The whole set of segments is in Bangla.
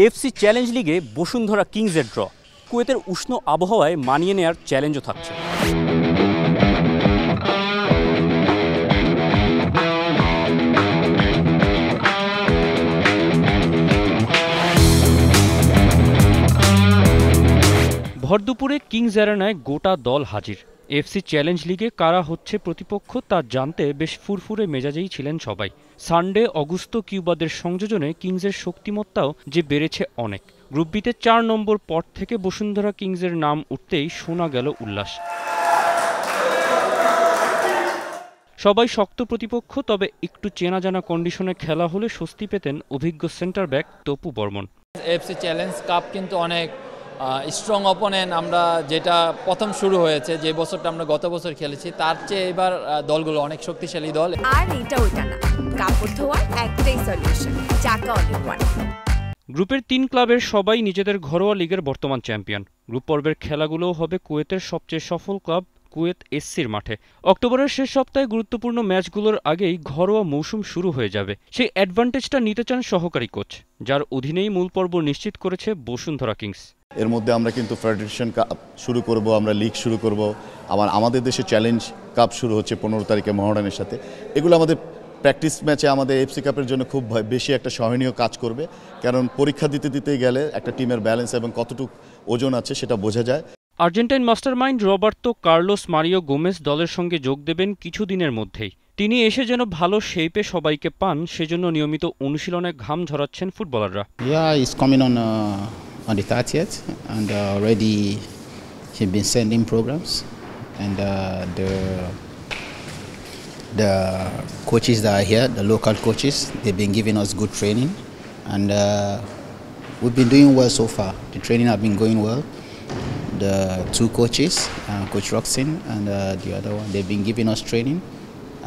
এফসি চ্যালেঞ্জ লিগে বসুন্ধরা কিংসের ড্র। কুয়েতের উষ্ণ আবহাওয়ায় মানিয়ে নেয়ার চ্যালেঞ্জও থাকছে। ভর দুপুরে কিংস অ্যারেনায় গোটা দল হাজির। এফসি চ্যালেঞ্জ লিগে কারা হচ্ছে প্রতিপক্ষ তা জানতে বেশ ফুরফুরে মেজাজেই ছিলেন সবাই। সানডে অগুস্তো কিউবাদের সংযোজনে কিংসের শক্তিমত্তাও যে বেড়েছে অনেক। গ্রুপ বিতে ৪ নম্বর পট থেকে বসুন্ধরা কিংসের নাম উঠতেই শোনা গেল উল্লাস। সবাই শক্ত প্রতিপক্ষ, তবে একটু চেনা জানা কন্ডিশনে খেলা হলে স্বস্তি পেতেন অভিজ্ঞ centre back Tapu Barman. FC Challenge Cup কিন্তু অনেক স্ট্রং অপোনেন্ট। আমরা যেটা প্রথম শুরু হয়েছে, যে বছরটা আমরা গত বছর খেলেছি, তার চেয়ে এবার দলগুলো অনেক শক্তিশালী দল। আর এটা ওইটা না, কাপড় ধোয়ার একটাই সলিউশন, চাকা অনেক ওয়ান। গ্রুপের ৩ ক্লাবের সবাই নিজেদের ঘরোয়া লিগের বর্তমান চ্যাম্পিয়ন। গ্রুপ পর্বের খেলাগুলোও হবে কুয়েতের সবচেয়ে সফল ক্লাব কুয়েত এসসির মাঠে। অক্টোবরের শেষ সপ্তাহে গুরুত্বপূর্ণ ম্যাচগুলোর আগেই ঘরোয়া মৌসুম শুরু হয়ে যাবে। সেই অ্যাডভান্টেজটা নিতে চান সহকারী কোচ, যার অধীনেই মূল পর্ব নিশ্চিত করেছে বসুন্ধরা কিংস। এর মধ্যে আমরা কিন্তু ফেডারেশন কাপ শুরু করব, আমরা লিগ শুরু করব, আবার আমাদের দেশে চ্যালেঞ্জ কাপ শুরু হচ্ছে ১৫ তারিখে মহারানের সাথে। এগুলো আমাদের প্র্যাকটিস ম্যাচে আমাদের এফসি কাপের জন্য খুব বেশি একটা সহনীয় কাজ করবে, কারণ পরীক্ষা দিতে গেলে একটা টিমের ব্যালেন্স এবং কতটুকু ওজন আছে সেটা বোঝা যায়। Argentine mastermind Roberto Carlos Mario Gomez দলের সঙ্গে যোগ দেবেন কিছুদিনের মধ্যেই। তিনি এসে যেন ভালো শেপে সবাইকে পান, সেজন্য নিয়মিত অনুশীলনে ঘাম ঝরাচ্ছেন ফুটবলাররা। On the 30th, and already he's been sending programs, and the coaches that are here, the local coaches, they've been giving us good training, and we've been doing well so far. The training have been going well. The 2 coaches, Coach Roxin and the other one, they've been giving us training,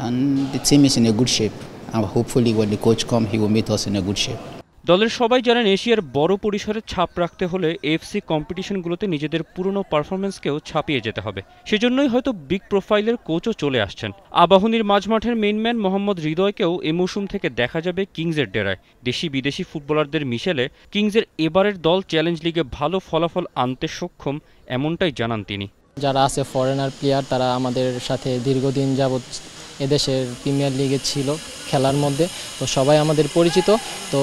and the team is in a good shape, and hopefully when the coach comes, he will meet us in a good shape. দলের সবাই জানেন এশিয়ার বড় পরিসরে ছাপ রাখতে হলে এফসি কম্পিটিশনগুলোতে নিজেদের পুরনো পারফরমেন্সকেও ছাপিয়ে যেতে হবে। সেজন্যই হয়তো বিগ প্রোফাইলের কোচও চলে আসছেন। আবাহনীর মাঝমাঠের মেইনম্যান মোহাম্মদ হৃদয়কেও এ মৌসুম থেকে দেখা যাবে কিংসের ডেরায়। দেশি বিদেশি ফুটবলারদের মিশেলে কিংসের এবারের দল চ্যালেঞ্জ লিগে ভালো ফলাফল আনতে সক্ষম, এমনটাই জানান তিনি। যারা আছে ফরেনার প্লেয়ার, তারা আমাদের সাথে দীর্ঘদিন যাবৎ এদেশের প্রিমিয়ার লিগে ছিল খেলার মধ্যে, তো সবাই আমাদের পরিচিত। তো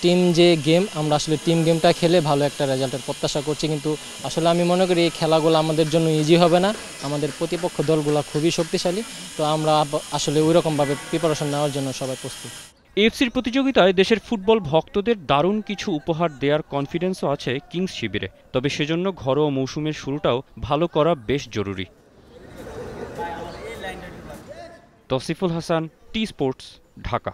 টিম যে গেম, আমরা আসলে টিম গেমটা খেলে ভালো একটা রেজাল্টের প্রত্যাশা করছি, কিন্তু আসলে আমি মনে করি এই খেলাগুলো আমাদের জন্য ইজি হবে না। আমাদের প্রতিপক্ষ দলগুলো খুবই শক্তিশালী, তো আমরা আসলে ওই রকমভাবে প্রিপারেশন নেওয়ার জন্য সবাই প্রস্তুত। এফসির প্রতিযোগিতায় দেশের ফুটবল ভক্তদের দারুণ কিছু উপহার দেওয়ার কনফিডেন্সও আছে কিংস শিবিরে, তবে সেজন্য ঘরোয়া মৌসুমের শুরুটাও ভালো করা বেশ জরুরি। Tousiful Hasan, T Sports, Dhaka.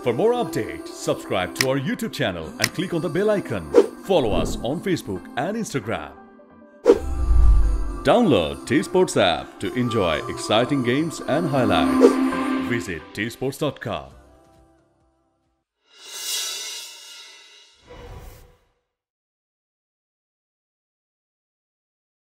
For more updates, subscribe to our YouTube channel and click on the bell icon. Follow us on Facebook and Instagram. Download T Sports app to enjoy exciting games and highlights. Visit tsports.com.